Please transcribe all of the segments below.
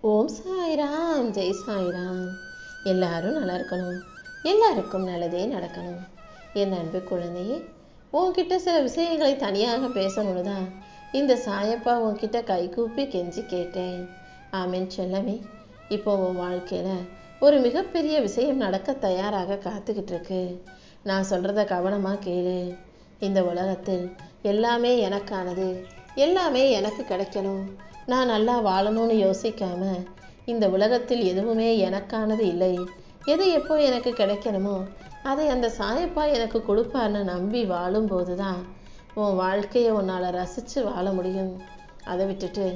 ஓம் சாய்ராம், ஜெய் சாய்ராம். எல்லாரும் நல்லா இருக்கணும், எல்லாருக்கும் நல்லதே நடக்கணும். என் அன்பு குழந்தையே, உன்கிட்ட சில விஷயங்களை தனியாக பேசணும்னு தான் இந்த சாயப்பா உன்கிட்ட கைகூப்பி கெஞ்சி கேட்டேன். ஆமேன் செல்லமே. இப்போ உன் வாழ்க்கையில் ஒரு மிகப்பெரிய விஷயம் நடக்க தயாராக காத்துக்கிட்டு இருக்கு. நான் சொல்கிறத கவனமாக கேளு. இந்த உலகத்தில் எல்லாமே எனக்கானது, எல்லாமே எனக்கு கிடைக்கணும், நான் நல்லா வாழணும்னு யோசிக்காம இந்த உலகத்தில் எதுவுமே எனக்கானது இல்லை, எது எப்போ எனக்கு கிடைக்கணுமோ அதை அந்த சாயப்பா எனக்கு கொடுப்பார்னு நம்பி வாழும்போது தான் உன் வாழ்க்கையை உன்னால் ரசித்து வாழ முடியும். அதை விட்டுட்டு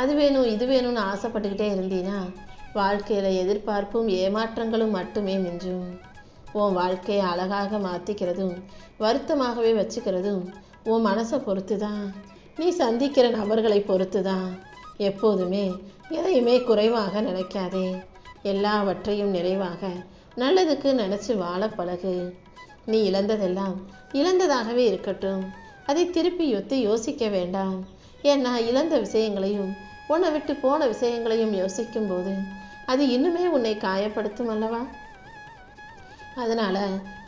அது வேணும் இது வேணும்னு ஆசைப்பட்டுக்கிட்டே இருந்தீன்னா வாழ்க்கையில் எதிர்பார்ப்பும் ஏமாற்றங்களும் மட்டுமே மிஞ்சும். உன் வாழ்க்கையை அழகாக மாற்றிக்கிறதும் வருத்தமாகவே வச்சுக்கிறதும் உன் மனசை பொறுத்து தான், நீ சந்திக்கிற நபர்களை பொறுத்து தான். எப்போதுமே எதையுமே குறைவாக நினைக்காதே, எல்லாவற்றையும் நிறைவாக நல்லதுக்கு நினச்சி வாழ பழகு. நீ இழந்ததெல்லாம் இழந்ததாகவே இருக்கட்டும், அதை திருப்பி யோசிக்க வேண்டாம். ஏன்னா இழந்த விஷயங்களையும் உன்னை விட்டு போன விஷயங்களையும் யோசிக்கும் போது அது இன்னுமே உன்னை காயப்படுத்தும் அல்லவா? அதனால்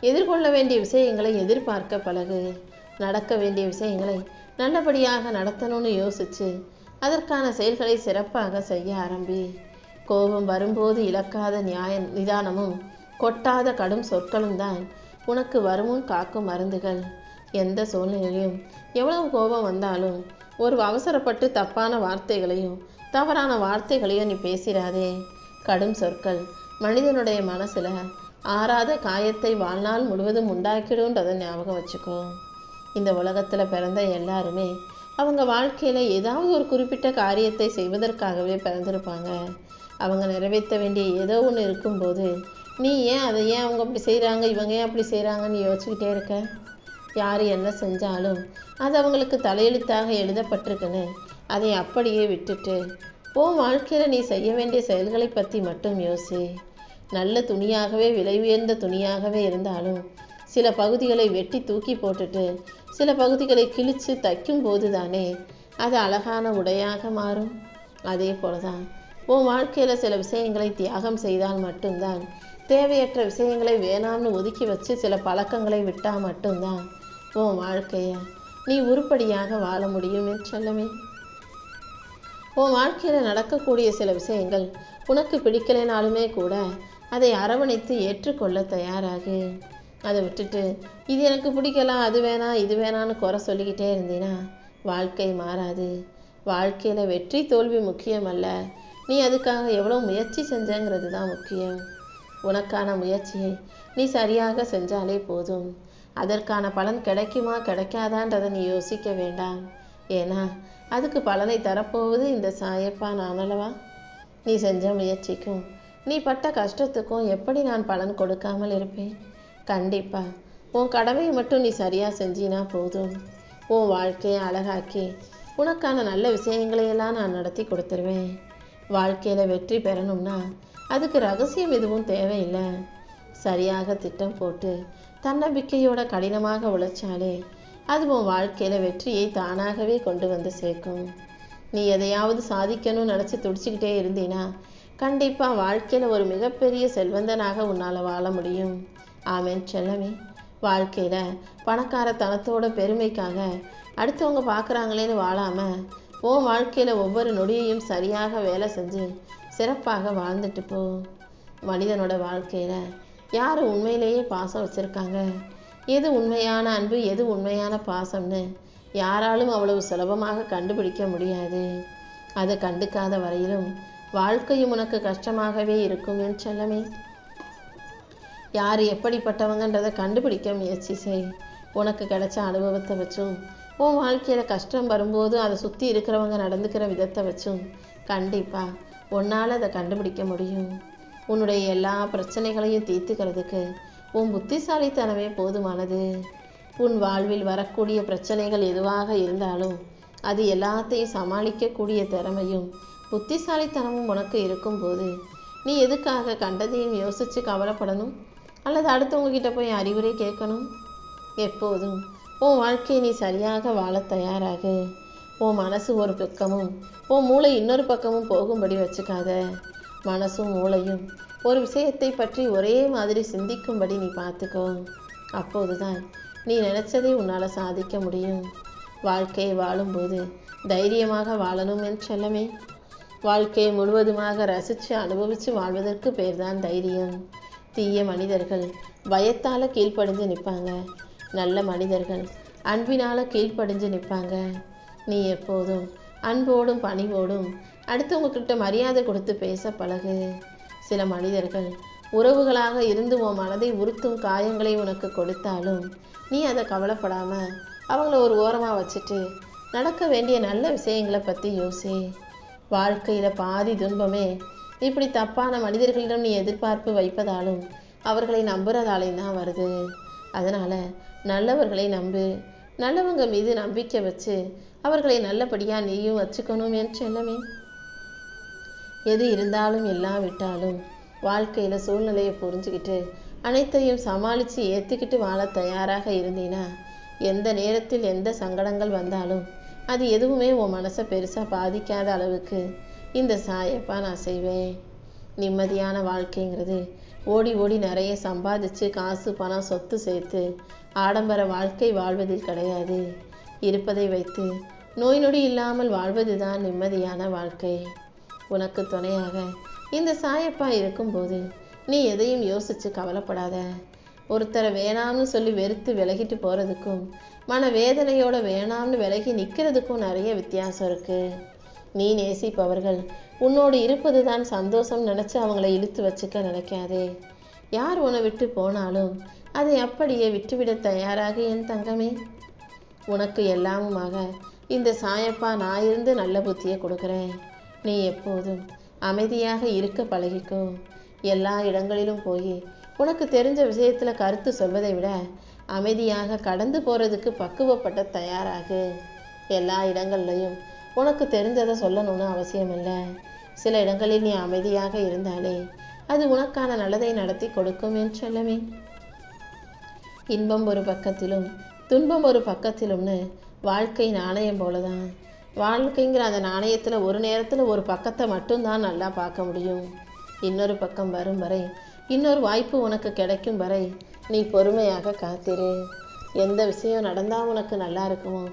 எதிர்கொள்ள வேண்டிய விஷயங்களை எதிர்பார்க்க பழகு. நடக்க வேண்டிய விஷயங்களை நல்லபடியாக நடத்தணும்னு யோசித்து அதற்கான செயல்களை சிறப்பாக செய்ய ஆரம்பி. கோபம் வரும்போது இழக்காத நிதானமும் கொட்டாத கடும் சொற்களும் தான் உனக்கு வருமுன் காக்கும் மருந்துகள். எந்த சூழ்நிலையிலும் எவ்வளவு கோபம் வந்தாலும் ஒரு அவசரப்பட்டு தப்பான வார்த்தைகளையும் தவறான வார்த்தைகளையும் நீ பேசிடாதே. கடும் சொற்கள் மனிதனுடைய மனசில் ஆறாத காயத்தை வாழ்நாள் முழுவதும் உண்டாக்கிடுன்றதை ஞாபகம் வச்சுக்கோ. இந்த உலகத்தில் பிறந்த எல்லாருமே அவங்க வாழ்க்கையில் ஏதாவது ஒரு குறிப்பிட்ட காரியத்தை செய்வதற்காகவே பிறந்திருப்பாங்க. அவங்க நிறைவேற்ற வேண்டிய ஏதோ ஒன்று இருக்கும்போது நீ ஏன் அதை ஏன் அவங்க அப்படி செய்கிறாங்க, இவங்க ஏன் அப்படி செய்கிறாங்கன்னு யோசிச்சுக்கிட்டே இருக்க? யார் என்ன செஞ்சாலும் அது அவங்களுக்கு தலையெழுத்தாக எழுதப்பட்டிருக்குன்னு அதை அப்படியே விட்டுட்டு உன் வாழ்க்கையில் நீ செய்ய வேண்டிய செயல்களை பற்றி மட்டும் யோசி. நல்ல துணியாகவே விலை உயர்ந்த துணியாகவே இருந்தாலும் சில பகுதிகளை வெட்டி தூக்கி போட்டுட்டு சில பகுதிகளை கிழித்து தைக்கும் போது தானே அது அழகான உடையாக மாறும். அதே போல தான் உன் வாழ்க்கையில் சில விஷயங்களை தியாகம் செய்தால் மட்டும்தான், தேவையற்ற விஷயங்களை வேணாம்னு ஒதுக்கி வச்சு சில பழக்கங்களை விட்டால் மட்டும்தான் உன் வாழ்க்கையை நீ உருப்படியாக வாழ முடியும் என்று சொல்லவே. உன் வாழ்க்கையில் நடக்கக்கூடிய சில விஷயங்கள் உனக்கு பிடிக்கலைனாலுமே கூட அதை அரவணைத்து ஏற்றுக்கொள்ள தயாராகு. அதை விட்டுட்டு இது எனக்கு பிடிக்கலாம், அது வேணாம், இது வேணான்னு குறை சொல்லிக்கிட்டே இருந்தீன்னா வாழ்க்கை மாறாது. வாழ்க்கையில் வெற்றி தோல்வி முக்கியம் அல்ல, நீ அதுக்காக எவ்வளோ முயற்சி செஞ்சங்கிறது தான் முக்கியம். உனக்கான முயற்சியை நீ சரியாக செஞ்சாலே போதும். அதற்கான பலன் கிடைக்குமா கிடைக்காதான்றதை நீ யோசிக்க வேண்டாம். ஏன்னா அதுக்கு பலனை தரப்போவது இந்த சாயப்பா நான் அல்லவா? நீ செஞ்ச முயற்சிக்கும் நீ பட்ட கஷ்டத்துக்கும் எப்படி நான் பலன் கொடுக்காமல் இருப்பேன்? கண்டிப்பா உன் கடமையை மட்டும் நீ சரியாக செஞ்சினா போதும். உன் வாழ்க்கையை அழகாக்கி உனக்கான நல்ல விஷயங்களையெல்லாம் நான் நடத்தி கொடுத்துருவேன். வாழ்க்கையில் வெற்றி பெறணும்னா அதுக்கு ரகசியம் எதுவும் தேவையில்லை. சரியாக திட்டம் போட்டு தன்னம்பிக்கையோட கடினமாக உழைச்சாலே அது உன் வாழ்க்கையில் வெற்றியை தானாகவே கொண்டு வந்து சேர்க்கும். நீ எதையாவது சாதிக்கணும்னு நினச்சி துடிச்சிக்கிட்டே இருந்தீன்னா கண்டிப்பாக வாழ்க்கையில் ஒரு மிகப்பெரிய செல்வந்தனாக உன்னால் வாழ முடியும். ஆமேன் செல்லமே. வாழ்க்கையில் பணக்காரத்தனத்தோட பெருமைக்காக அடுத்தவங்க பார்க்குறாங்களேன்னு வாழாமல் உன் வாழ்க்கையில் ஒவ்வொரு நொடியையும் சரியாக வேலை செஞ்சு சிறப்பாக வாழ்ந்துட்டு போ. மனிதனோட வாழ்க்கையில் யார் உண்மையிலேயே பாசம் வச்சுருக்காங்க, எது உண்மையான அன்பு எது உண்மையான பாசம்னு யாராலும் அவ்வளவு சுலபமாக கண்டுபிடிக்க முடியாது. அதை கண்டுக்காத வரையிலும் வாழ்க்கையும் உனக்கு கஷ்டமாகவே இருக்கும் என் செல்லமே. யார் எப்படிப்பட்டவங்கன்றதை கண்டுபிடிக்க முயற்சி செய். உனக்கு கிடைச்ச அனுபவத்தை வச்சும் உன் வாழ்க்கையில் கஷ்டம் வரும்போது அதை சுற்றி இருக்கிறவங்க நடந்துக்கிற விதத்தை வச்சும் கண்டிப்பாக உன்னால் அதை கண்டுபிடிக்க முடியும். உன்னுடைய எல்லா பிரச்சனைகளையும் தீர்த்துக்கிறதுக்கு உன் புத்திசாலித்தனமே போதுமானது. உன் வாழ்வில் வரக்கூடிய பிரச்சனைகள் எதுவாக இருந்தாலும் அது எல்லாத்தையும் சமாளிக்கக்கூடிய திறமையும் புத்திசாலித்தனமும் உனக்கு இருக்கும்போது நீ எதுக்காக கண்டதையும் யோசித்து கவலைப்படணும் அல்லது அடுத்தவங்க கிட்ட போய் அறிவுரை கேட்கணும்? எப்போதும் உன் வாழ்க்கையை நீ சரியாக வாழ தயாராகு. உன் மனசு ஒரு பக்கமும் உன் மூளை இன்னொரு பக்கமும் போகும்படி வச்சுக்காத. மனசும் மூளையும் ஒரு விஷயத்தை பற்றி ஒரே மாதிரி சிந்திக்கும்படி நீ பார்த்துக்கோ. அப்போதுதான் நீ நினைச்சதை உன்னால் சாதிக்க முடியும். வாழ்க்கையை வாழும்போது தைரியமாக வாழணும் என் செல்லமே. வாழ்க்கையை முழுவதுமாக ரசித்து அனுபவித்து வாழ்வதற்கு பேர்தான் தைரியம். தீய மனிதர்கள் பயத்தால் கீழ்ப்படிஞ்சு நிற்பாங்க. நல்ல மனிதர்கள் அன்பினால் கீழ்ப்படிஞ்சு நிற்பாங்க. நீ எப்போதும் அன்போடும் பணிவோடும் அடுத்தவங்கக்கிட்ட மரியாதை கொடுத்து பேச பழகு. சில மனிதர்கள் உறவுகளாக இருந்து உன் மனதை உறுத்தும் காயங்களை உனக்கு கொடுத்தாலும் நீ அதை கவலைப்படாமல் அவங்கள ஒரு ஓரமாக வச்சுட்டு நடக்க வேண்டிய நல்ல விஷயங்களை பற்றி யோசி. வாழ்க்கையில் பாதி துன்பமே இப்படி தப்பான மனிதர்களிடம் நீ எதிர்பார்ப்பு வைப்பதாலும் அவர்களை நம்புறதாலையும் தான் வருது. அதனால் நல்லவர்களை நம்பு. நல்லவங்க மீது நம்பிக்கை வச்சு அவர்களை நல்லபடியாக நீயும் வச்சுக்கணும் என் செல்லமே. எது இருந்தாலும் எல்லாம் விட்டாலும் வாழ்க்கையில் சூழ்நிலையை புரிஞ்சுக்கிட்டு அனைத்தையும் சமாளித்து ஏற்றுக்கிட்டு வாழ தயாராக இருந்தீன்னா எந்த நேரத்தில் எந்த சங்கடங்கள் வந்தாலும் அது எதுவுமே உன் மனசை பெருசாக பாதிக்காத அளவுக்கு இந்த சாயப்பா நான் செய்வேன். நிம்மதியான வாழ்க்கைங்கிறது ஓடி ஓடி நிறைய சம்பாதிச்சு காசு பணம் சொத்து சேர்த்து ஆடம்பர வாழ்க்கை வாழ்வதில் கிடையாது. இருப்பதை வைத்து நோய் நொடி இல்லாமல் வாழ்வது தான் நிம்மதியான வாழ்க்கை. உனக்கு துணையாக இந்த சாயப்பா இருக்கும்போது நீ எதையும் யோசித்து கவலைப்படாத. ஒருத்தரை வேணாம்னு சொல்லி வெறுத்து விலகிட்டு போகிறதுக்கும் மன வேதனையோட வேணாம்னு விலகி நிற்கிறதுக்கும் நிறைய வித்தியாசம் இருக்குது. நீ நேசிப்பவர்கள் உன்னோடு இருப்பது தான் சந்தோஷம் நினச்சி அவங்கள இழுத்து வச்சுக்க நினைக்காதே. யார் உன்னை விட்டு போனாலும் அதை அப்படியே விட்டுவிட தயாராக என் தங்கமே. உனக்கு எல்லாமுமாக இந்த சாயப்பா நான் இருந்து நல்ல புத்தியை கொடுக்குறேன். நீ எப்போதும் அமைதியாக இருக்க பழகிக்கோ. எல்லா இடங்களிலும் போய் உனக்கு தெரிஞ்ச விஷயத்தில் கருத்து சொல்வதை விட அமைதியாக கடந்து போகிறதுக்கு பக்குவப்பட்ட தயாராகு. எல்லா இடங்கள்லையும் உனக்கு தெரிஞ்சதை சொல்லணும்னு அவசியம் இல்லை. சில இடங்களில் நீ அமைதியாக இருந்தாலே அது உனக்கான நல்லதை நடத்தி கொடுக்கும் என் செல்லமே. இன்பம் ஒரு பக்கத்திலும் துன்பம் ஒரு பக்கத்திலும்னு வாழ்க்கை நாணயம் போலதான். வாழ்க்கைங்கிற அந்த நாணயத்தில் ஒரு நேரத்தில் ஒரு பக்கத்தை மட்டும்தான் நல்லா பார்க்க முடியும். இன்னொரு பக்கம் வரும் வரை, இன்னொரு வாய்ப்பு உனக்கு கிடைக்கும் வரை நீ பொறுமையாக காத்திரு. எந்த விஷயம் நடந்தால் உனக்கு நல்லா இருக்குமோ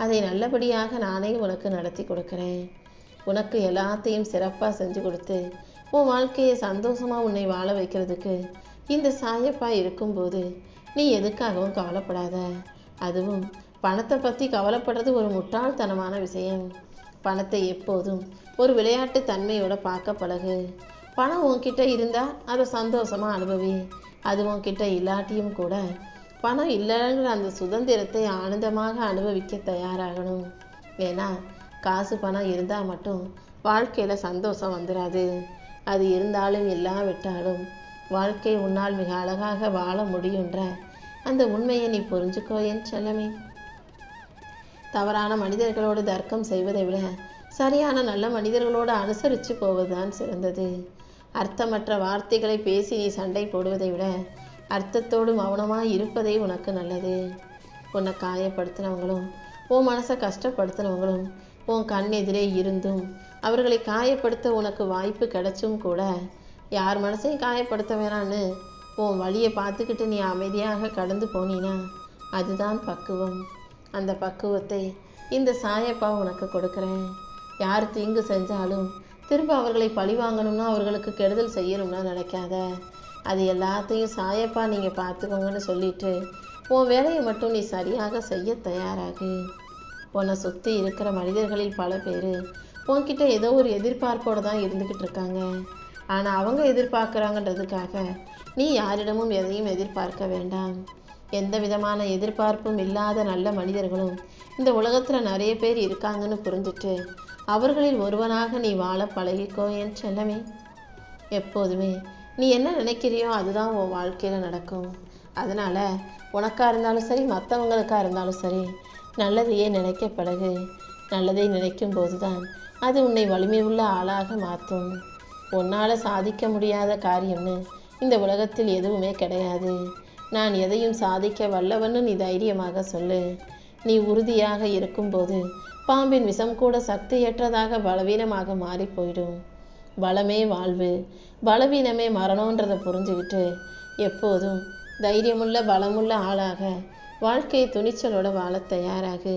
அதை நல்லபடியாக நானே உனக்கு நடத்தி கொடுக்குறேன். உனக்கு எல்லாத்தையும் சிறப்பாக செஞ்சு கொடுத்து உன் வாழ்க்கையை சந்தோஷமாக உன்னை வாழ வைக்கிறதுக்கு இந்த சாயப்பா இருக்கும்போது நீ எதுக்காகவும் கவலைப்படாத. அதுவும் பணத்தை பற்றி கவலைப்படுறது ஒரு முட்டாள்தனமான விஷயம். பணத்தை எப்போதும் ஒரு விளையாட்டு தன்மையோட பார்க்க பழகு. பணம் உன்கிட்ட இருந்தால் அதை சந்தோஷமாக அனுபவி. அது உன்கிட்ட இல்லாட்டியும் கூட பணம் இல்லைங்கிற அந்த சுதந்திரத்தை ஆனந்தமாக அனுபவிக்க தயாராகணும். ஏன்னா காசு பணம் இருந்தால் மட்டும் வாழ்க்கையில் சந்தோஷம் வந்துடாது. அது இருந்தாலும் இல்லாவிட்டாலும் வாழ்க்கை உன்னால் மிக அழகாக வாழ முடியுன்ற அந்த உண்மையை நீ புரிஞ்சுக்கோ என் செல்லமே. தவறான மனிதர்களோடு தர்க்கம் செய்வதை விட சரியான நல்ல மனிதர்களோடு அனுசரித்து போவதுதான் சிறந்தது. அர்த்தமற்ற வார்த்தைகளை பேசி நீ சண்டை போடுவதை விட அர்த்தத்தோடு மௌனமாக இருப்பதே உனக்கு நல்லது. உன்னை காயப்படுத்தினவங்களும் உன் மனசை கஷ்டப்படுத்தினவங்களும் உன் கண் எதிரே இருந்தும் அவர்களை காயப்படுத்த உனக்கு வாய்ப்பு கிடைச்சும் கூட யார் மனசையும் காயப்படுத்த வேணான்னு உன் வழியை பார்த்துக்கிட்டு நீ அமைதியாக கடந்து போனீன்னா அதுதான் பக்குவம். அந்த பக்குவத்தை இந்த சாயப்பா உனக்கு கொடுக்குறேன். யார் தீங்கு செஞ்சாலும் திரும்ப அவர்களை பழி வாங்கணும்னா அவர்களுக்கு கெடுதல் செய்யணும்னா நினைக்காத. அது எல்லாத்தையும் சாயப்பா நீங்கள் பார்த்துக்கோங்கன்னு சொல்லிட்டு உன் வேலையை மட்டும் நீ சரியாக செய்ய தயாராகு. உன்னை சுற்றி இருக்கிற மனிதர்களில் பல பேர் உன்கிட்ட ஏதோ ஒரு எதிர்பார்ப்போடு தான் இருந்துக்கிட்டு இருக்காங்க. ஆனால் அவங்க எதிர்பார்க்குறாங்கன்றதுக்காக நீ யாரிடமும் எதையும் எதிர்பார்க்க வேண்டாம். எந்த விதமான எதிர்பார்ப்பும் இல்லாத நல்ல மனிதர்களும் இந்த உலகத்தில் நிறைய பேர் இருக்காங்கன்னு புரிஞ்சுட்டு அவர்களில் ஒருவனாக நீ வாழ பழகிக்கோ என் செல்லமே. எப்போதுமே நீ என்ன நினைக்கிறியோ அதுதான் உன் வாழ்க்கையில் நடக்கும். அதனால் உனக்காக இருந்தாலும் சரி மற்றவங்களுக்காக இருந்தாலும் சரி நல்லதையே நினைக்க பழகு. நல்லதை நினைக்கும் போது தான் அது உன்னை வலிமை உள்ள ஆளாக மாற்றும். உன்னால் சாதிக்க முடியாத காரியம்னு இந்த உலகத்தில் எதுவுமே கிடையாது. நான் எதையும் சாதிக்க வல்லவன்னு நீ தைரியமாக சொல்லு. நீ உறுதியாக இருக்கும்போது பாம்பின் விஷம் கூட சக்தியற்றதாக பலவீனமாக மாறி போயிடும். பலமே வாழ்வு, பலவீனமே மரணன்றதை புரிஞ்சுக்கிட்டு எப்போதும் தைரியமுள்ள பலமுள்ள ஆளாக வாழ்க்கையை துணிச்சலோட வாழ தயாராகு.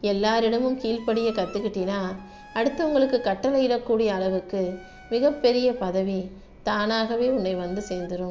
எல்லாரிடமும் கீழ்ப்படிய கற்றுக்கிட்டினா அடுத்தவங்களுக்கு கட்டளையிடக்கூடிய அளவுக்கு மிகப்பெரிய பதவி தானாகவே உன்னை வந்து சேர்ந்துடும்.